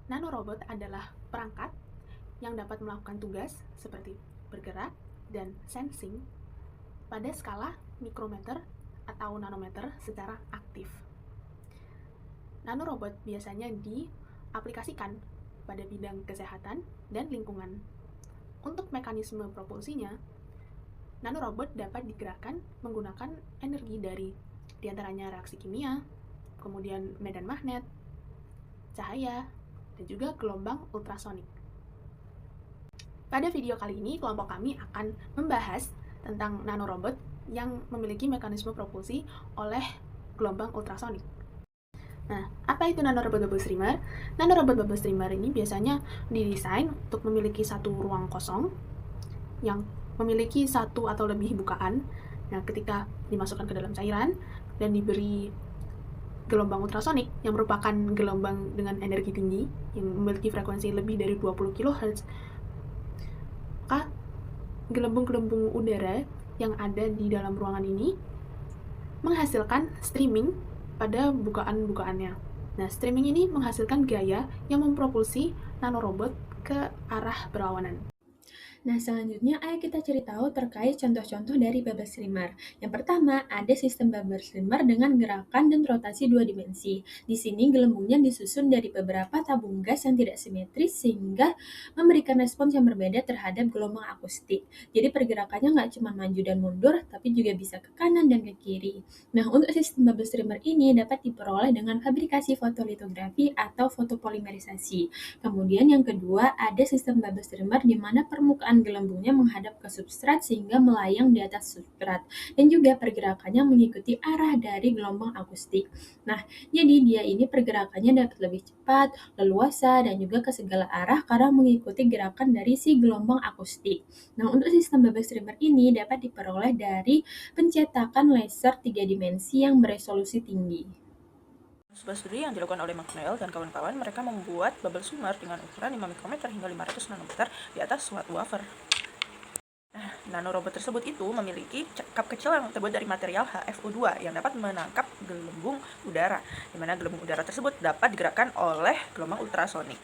Nanorobot adalah perangkat yang dapat melakukan tugas seperti bergerak dan sensing pada skala mikrometer atau nanometer secara aktif. Nanorobot biasanya diaplikasikan pada bidang kesehatan dan lingkungan. Untuk mekanisme propulsinya, nanorobot dapat digerakkan menggunakan energi dari diantaranya reaksi kimia, kemudian medan magnet, cahaya, dan juga gelombang ultrasonik. Pada video kali ini, kelompok kami akan membahas tentang nanorobot yang memiliki mekanisme propulsi oleh gelombang ultrasonik. Nah, apa itu nanorobot bubble streamer? Nanorobot bubble streamer ini biasanya didesain untuk memiliki satu ruang kosong yang memiliki satu atau lebih bukaan. Nah, ketika dimasukkan ke dalam cairan dan diberi gelombang ultrasonik yang merupakan gelombang dengan energi tinggi yang memiliki frekuensi lebih dari 20 kHz, maka gelembung-gelembung udara yang ada di dalam ruangan ini menghasilkan streaming pada bukaan-bukaannya. Nah, streaming ini menghasilkan gaya yang mempropulsi nanorobot ke arah berlawanan. Nah, selanjutnya ayo kita cari tahu terkait contoh-contoh dari bubble streamer. Yang pertama, ada sistem bubble streamer dengan gerakan dan rotasi dua dimensi. Di sini gelembungnya disusun dari beberapa tabung gas yang tidak simetris sehingga memberikan respons yang berbeda terhadap gelombang akustik. Jadi pergerakannya nggak cuma maju dan mundur, tapi juga bisa ke kanan dan ke kiri. Nah, untuk sistem bubble streamer ini dapat diperoleh dengan fabrikasi fotolitografi atau fotopolimerisasi. Kemudian yang kedua, ada sistem bubble streamer di mana permukaan gelembungnya menghadap ke substrat sehingga melayang di atas substrat dan juga pergerakannya mengikuti arah dari gelombang akustik. Nah, jadi dia ini pergerakannya dapat lebih cepat, leluasa, dan juga ke segala arah karena mengikuti gerakan dari si gelombang akustik. Nah, untuk sistem bubble streamer ini dapat diperoleh dari pencetakan laser 3 dimensi yang beresolusi tinggi. Sebuah studi yang dilakukan oleh McNeil dan kawan-kawan, mereka membuat bubble streamer dengan ukuran 5 mikrometer hingga 500 nanometer di atas suatu wafer. Nanorobot tersebut itu memiliki cup kecil yang terbuat dari material HFO2 yang dapat menangkap gelembung udara, di mana gelembung udara tersebut dapat digerakkan oleh gelombang ultrasonik.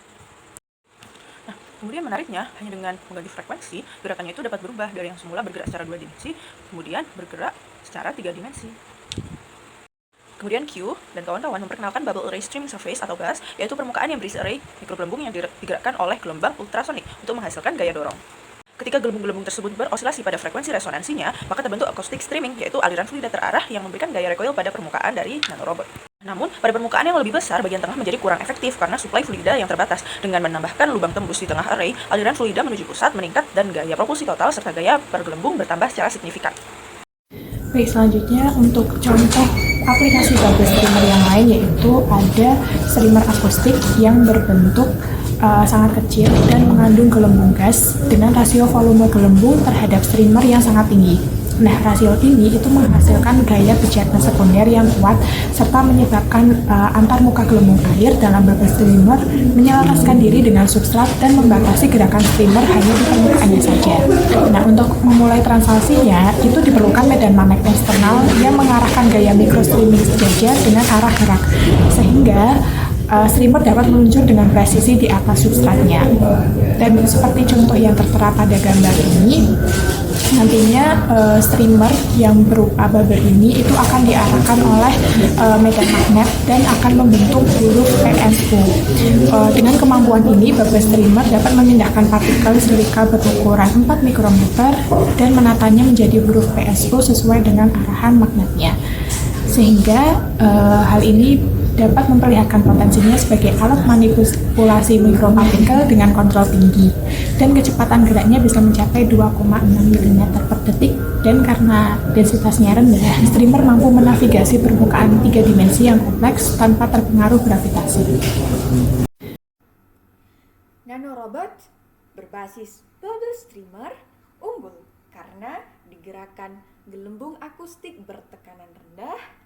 Kemudian menariknya, hanya dengan mengganti frekuensi, gerakannya itu dapat berubah dari yang semula bergerak secara 2 dimensi, kemudian bergerak secara 3 dimensi. Kemudian Q dan kawan-kawan memperkenalkan bubble array streaming surface atau BAS, yaitu permukaan yang berisi array mikrogelembung yang digerakkan oleh gelombang ultrasonik untuk menghasilkan gaya dorong. Ketika gelembung-gelembung tersebut berosilasi pada frekuensi resonansinya, maka terbentuk acoustic streaming, yaitu aliran fluida terarah yang memberikan gaya recoil pada permukaan dari nanorobot. Namun, pada permukaan yang lebih besar, bagian tengah menjadi kurang efektif karena suplai fluida yang terbatas. Dengan menambahkan lubang tembus di tengah array, aliran fluida menuju pusat meningkat dan gaya propulsi total serta gaya pergelembung bertambah secara signifikan. Baik, selanjutnya untuk contoh aplikasi bubble streamer yang lain yaitu ada streamer akustik yang berbentuk sangat kecil dan mengandung gelembung gas dengan rasio volume gelembung terhadap streamer yang sangat tinggi. Nah, rasio ini itu menghasilkan gaya bejatan sekunder yang kuat serta menyebabkan antar muka gelembung air dalam bubble streamer menyelaraskan diri dengan substrat dan membatasi gerakan streamer hanya di permukaannya saja. Nah, untuk memulai transaksinya itu diperlukan medan magnet eksternal yang mengarahkan gaya microstreaming sejajar dengan arah gerak sehingga streamer dapat meluncur dengan presisi di atas substratnya. Dan seperti contoh yang tertera pada gambar ini, nantinya streamer yang berupa bubble ini itu akan diarahkan oleh medan magnet dan akan membentuk huruf PSO. Dengan kemampuan ini, bubble streamer dapat memindahkan partikel silika berukuran 4 mikrometer dan menatanya menjadi huruf PSO sesuai dengan arahan magnetnya. Sehingga hal ini dapat memperlihatkan potensinya sebagai alat manipulasi mikropartikel dengan kontrol tinggi dan kecepatan geraknya bisa mencapai 2,6 mm per detik, dan karena densitasnya rendah, streamer mampu menavigasi permukaan 3 dimensi yang kompleks tanpa terpengaruh gravitasi. Nanorobot berbasis bubble streamer unggul karena digerakkan gelembung akustik bertekanan rendah.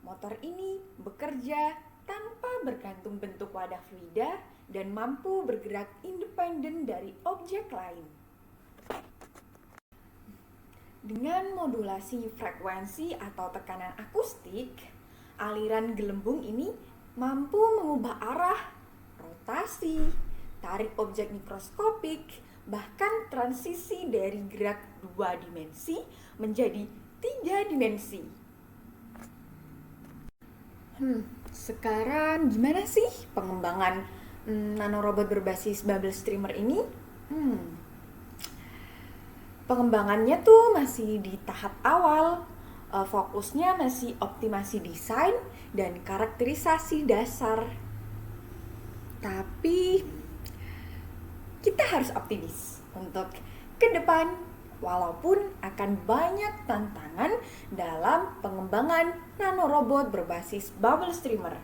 Motor ini bekerja tanpa bergantung bentuk wadah fluida dan mampu bergerak independen dari objek lain. Dengan modulasi frekuensi atau tekanan akustik, aliran gelembung ini mampu mengubah arah, rotasi, tarik objek mikroskopik, bahkan transisi dari gerak 2 dimensi menjadi 3 dimensi. Sekarang gimana sih pengembangan nanorobot berbasis bubble streamer ini? Pengembangannya tuh masih di tahap awal. Fokusnya masih optimasi desain dan karakterisasi dasar. Tapi kita harus optimis untuk ke depan, walaupun akan banyak tantangan dalam pengembangan nanorobot berbasis bubble streamer.